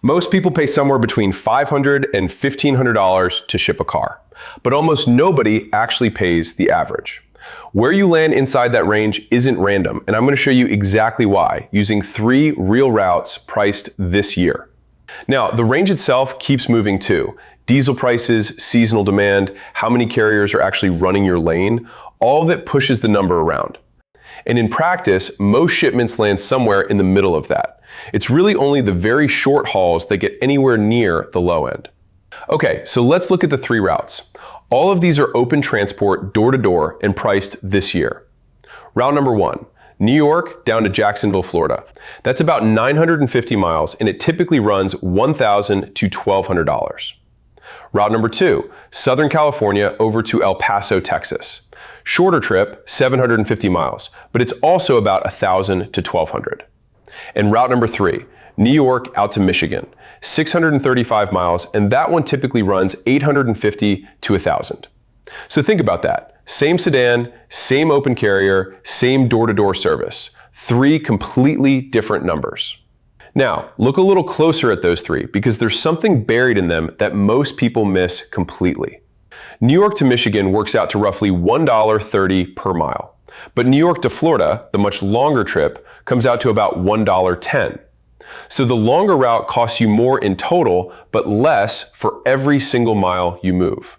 Most people pay somewhere between $500 and $1,500 to ship a car, but almost nobody actually pays the average. Where you land inside that range isn't random, and I'm going to show you exactly why using 3 real routes priced this year. Now, the range itself keeps moving too. Diesel prices, seasonal demand, how many carriers are actually running your lane, all of it pushes the number around. And in practice, most shipments land somewhere in the middle of that. It's really only the very short hauls that get anywhere near the low end. Okay, so let's look at the 3 routes. All of these are open transport door to door and priced this year. Route number 1, New York down to Jacksonville, Florida. That's about 950 miles and it typically runs $1,000 to $1,200. Route number 2, Southern California over to El Paso, Texas. Shorter trip, 750 miles, but it's also about $1,000 to $1,200. And route number 3, New York out to Michigan, 635 miles, and that one typically runs $850 to $1,000. So think about that. Same sedan, same open carrier, same door-to-door service. 3 completely different numbers. Now, look a little closer at those 3 because there's something buried in them that most people miss completely. New York to Michigan works out to roughly $1.30 per mile. But New York to Florida, the much longer trip, comes out to about $1.10. So the longer route costs you more in total, but less for every single mile you move.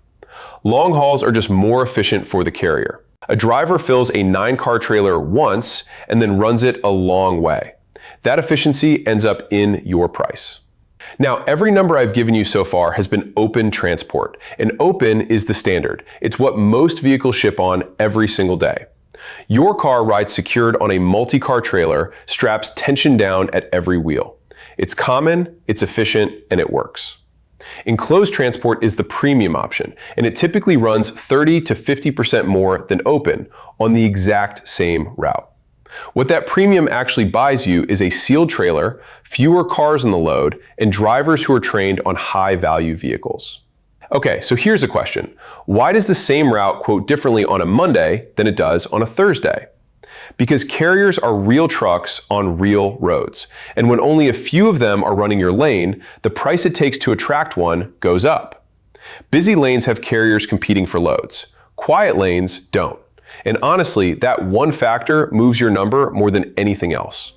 Long hauls are just more efficient for the carrier. A driver fills a 9-car trailer once and then runs it a long way. That efficiency ends up in your price. Now, every number I've given you so far has been open transport, and open is the standard. It's what most vehicles ship on every single day. Your car rides secured on a multi-car trailer, straps tensioned down at every wheel. It's common, it's efficient, and it works. Enclosed transport is the premium option, and it typically runs 30 to 50% more than open on the exact same route. What that premium actually buys you is a sealed trailer, fewer cars on the load, and drivers who are trained on high-value vehicles. Okay, so here's a question. Why does the same route quote differently on a Monday than it does on a Thursday? Because carriers are real trucks on real roads, and when only a few of them are running your lane, the price it takes to attract one goes up. Busy lanes have carriers competing for loads. Quiet lanes don't. And honestly, that one factor moves your number more than anything else.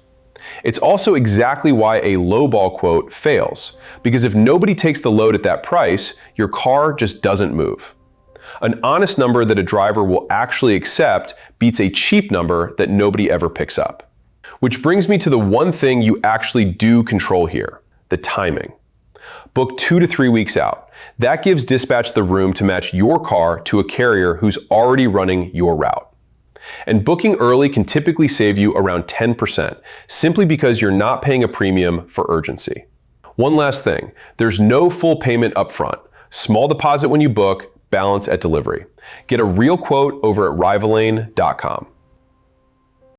It's also exactly why a lowball quote fails, because if nobody takes the load at that price, your car just doesn't move. An honest number that a driver will actually accept beats a cheap number that nobody ever picks up. Which brings me to the one thing you actually do control here, the timing. Book 2 to 3 weeks out. That gives dispatch the room to match your car to a carrier who's already running your route. And booking early can typically save you around 10%, simply because you're not paying a premium for urgency. One last thing, there's no full payment upfront. Small deposit when you book, balance at delivery. Get a real quote over at Rivalane.com.